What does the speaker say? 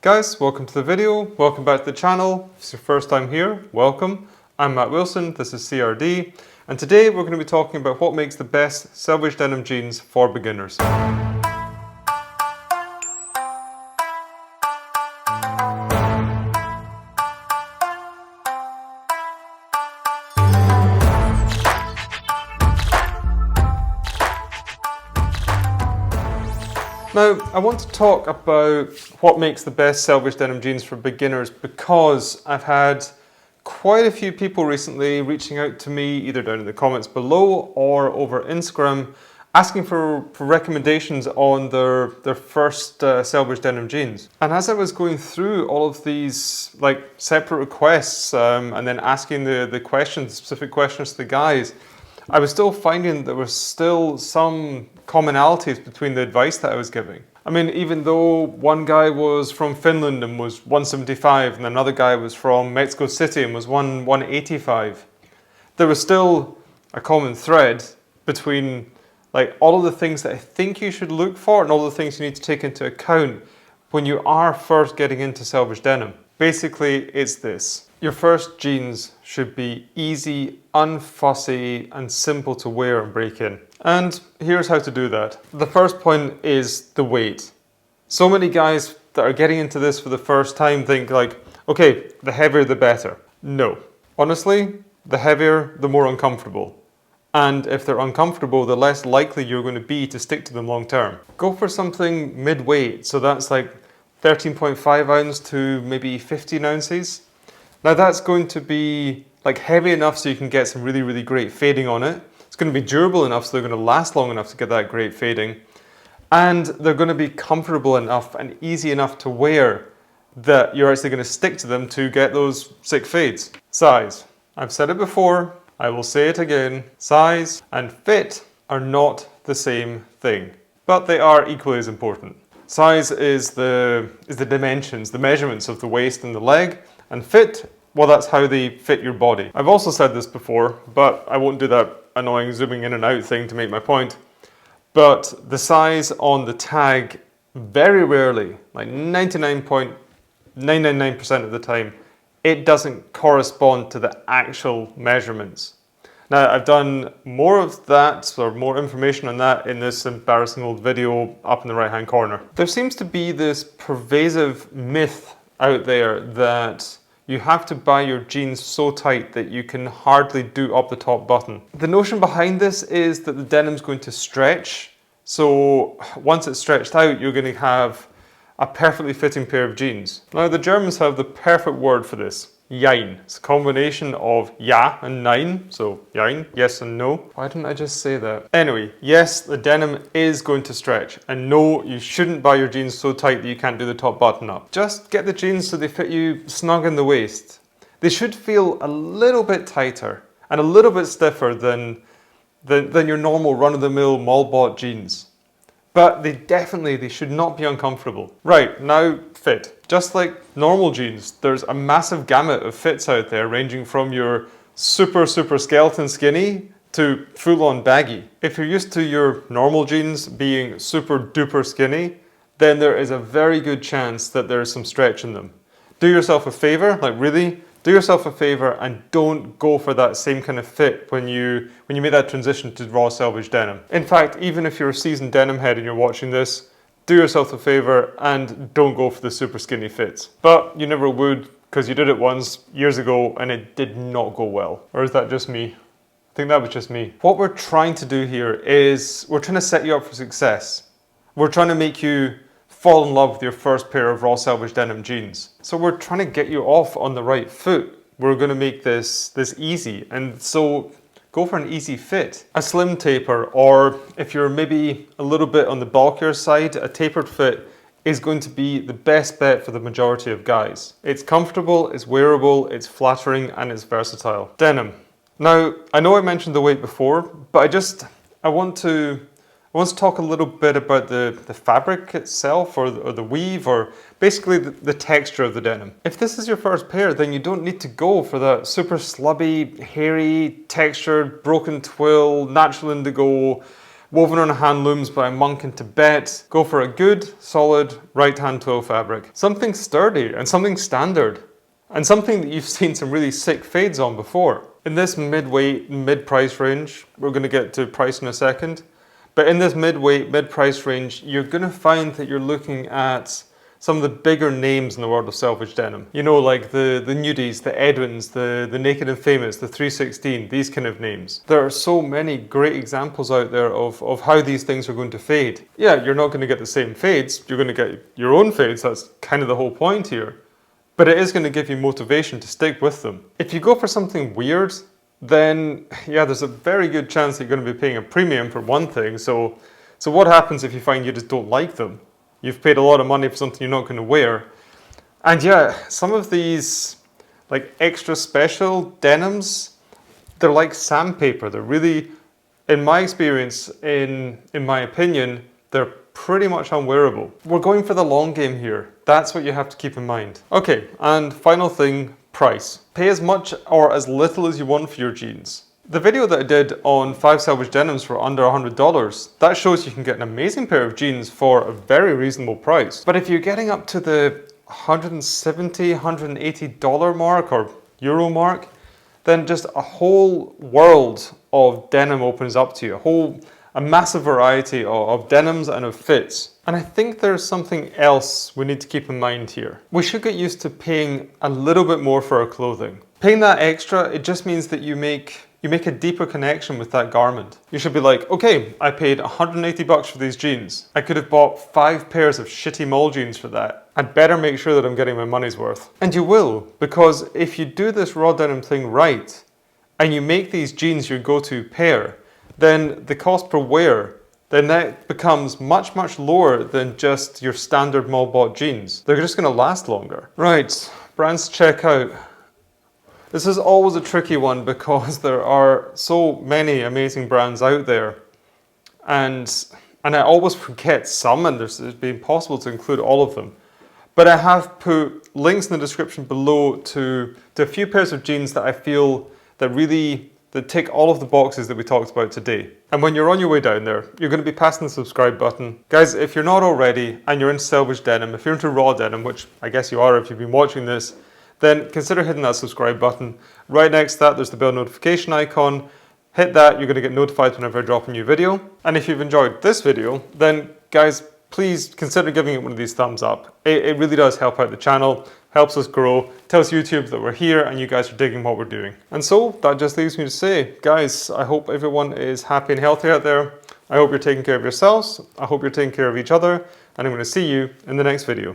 Guys, welcome to the video, welcome back to the channel. If it's your first time here, welcome. I'm Matt Wilson, this is CRD, and today we're going to be talking about what makes the best selvage denim jeans for beginners. Now, I want to talk about what makes the best selvage denim jeans for beginners because I've had quite a few people recently reaching out to me either down in the comments below or over Instagram asking for recommendations on their first selvage denim jeans. And as I was going through all of these separate requests and then asking the questions, specific questions to the guys, I was still finding there were still some commonalities between the advice that I was giving. I mean, even though one guy was from Finland and was 175 and another guy was from Mexico City and was 185, there was still a common thread between all of the things that I think you should look for and all the things you need to take into account when you are first getting into selvage denim. Basically, it's this. Your first jeans should be easy, unfussy, and simple to wear and break in. And here's how to do that. The first point is the weight. So many guys that are getting into this for the first time think okay, the heavier the better. No. Honestly, the heavier, the more uncomfortable. And if they're uncomfortable, the less likely you're going to be to stick to them long term. Go for something mid-weight, so that's 13.5 ounce to maybe 15 ounces. Now that's going to be heavy enough so you can get some really, really great fading on it. It's going to be durable enough so they're going to last long enough to get that great fading. And they're going to be comfortable enough and easy enough to wear that you're actually going to stick to them to get those sick fades. Size. I've said it before, I will say it again. Size and fit are not the same thing, but they are equally as important. Size is the dimensions, the measurements of the waist and the leg, and fit, well, that's how they fit your body. I've also said this before, but I won't do that annoying zooming in and out thing to make my point. But the size on the tag, very rarely, 99.999% of the time, it doesn't correspond to the actual measurements. Now, I've done more of that, or more information on that in this embarrassing old video up in the right-hand corner. There seems to be this pervasive myth out there that you have to buy your jeans so tight that you can hardly do up the top button. The notion behind this is that the denim's going to stretch, so once it's stretched out, you're going to have a perfectly fitting pair of jeans. Now, the Germans have the perfect word for this. Jein. It's a combination of ja and nein, so jein, yes and no. Why didn't I just say that? Anyway, yes, the denim is going to stretch, and no, you shouldn't buy your jeans so tight that you can't do the top button up. Just get the jeans so they fit you snug in the waist. They should feel a little bit tighter and a little bit stiffer than your normal run-of-the-mill mall-bought jeans. But they should not be uncomfortable. Right, now fit. Just like normal jeans, there's a massive gamut of fits out there ranging from your super skeleton skinny to full-on baggy. If you're used to your normal jeans being super duper skinny, then there is a very good chance that there's some stretch in them. Do yourself a favor, really, do yourself a favor and don't go for that same kind of fit when you make that transition to raw selvage denim. In fact, even if you're a seasoned denim head and you're watching this, do yourself a favor and don't go for the super skinny fits. But you never would, because you did it once years ago and it did not go well. Or is that just me? I think that was just me. What we're trying to do here is we're trying to set you up for success. We're trying to make you fall in love with your first pair of raw selvage denim jeans. So we're trying to get you off on the right foot. We're going to make this easy, and so go for an easy fit. A slim taper, or if you're maybe a little bit on the bulkier side, a tapered fit is going to be the best bet for the majority of guys. It's comfortable, it's wearable, it's flattering, and it's versatile. Denim. Now, I know I mentioned the weight before, but I want to talk a little bit about the fabric itself, or the weave, or basically the texture of the denim. If this is your first pair, then you don't need to go for that super slubby, hairy, textured, broken twill, natural indigo, woven on hand looms by a monk in Tibet. Go for a good, solid, right-hand twill fabric. Something sturdy and something standard. And something that you've seen some really sick fades on before. In this mid-weight, mid-price range, we're going to get to price in a second, but in this mid-weight, mid-price range, you're going to find that you're looking at some of the bigger names in the world of selvage denim. You know, like the Nudies, the Edwins, the Naked and Famous, the 316, these kind of names. There are so many great examples out there of how these things are going to fade. Yeah, you're not going to get the same fades, you're going to get your own fades, that's kind of the whole point here. But it is going to give you motivation to stick with them. If you go for something weird, then yeah, there's a very good chance that you're going to be paying a premium for one thing. So what happens if you find you just don't like them? You've paid a lot of money for something you're not going to wear. And yeah, some of these like extra special denims, they're like sandpaper. They're really, in my experience, in my opinion, they're pretty much unwearable. We're going for the long game here. That's what you have to keep in mind. Okay, and final thing, price. Pay as much or as little as you want for your jeans. The video that I did on 5 selvage denims for under $100, that shows you can get an amazing pair of jeans for a very reasonable price. But if you're getting up to the $170, $180 mark or euro mark, then just a whole world of denim opens up to you. A massive variety of denims and of fits. And I think there's something else we need to keep in mind here. We should get used to paying a little bit more for our clothing. Paying that extra, it just means that you make a deeper connection with that garment. You should be like, okay, I paid 180 bucks for these jeans. I could have bought 5 pairs of shitty mall jeans for that. I'd better make sure that I'm getting my money's worth. And you will, because if you do this raw denim thing right, and you make these jeans your go-to pair, then the cost per wear, then that becomes much, much lower than just your standard mall bought jeans. They're just gonna last longer. Right, brands to check out. This is always a tricky one because there are so many amazing brands out there. And I always forget some, and it's been impossible to include all of them. But I have put links in the description below to a few pairs of jeans that I feel that tick all of the boxes that we talked about today. And when you're on your way down there, you're going to be passing the subscribe button. Guys, if you're not already and you're into selvage denim, if you're into raw denim, which I guess you are if you've been watching this, then consider hitting that subscribe button. Right next to that, there's the bell notification icon. Hit that, you're going to get notified whenever I drop a new video. And if you've enjoyed this video, then guys, please consider giving it one of these thumbs up. It really does help out the channel, helps us grow, tells YouTube that we're here and you guys are digging what we're doing. And so that just leaves me to say, guys, I hope everyone is happy and healthy out there. I hope you're taking care of yourselves. I hope you're taking care of each other. And I'm going to see you in the next video.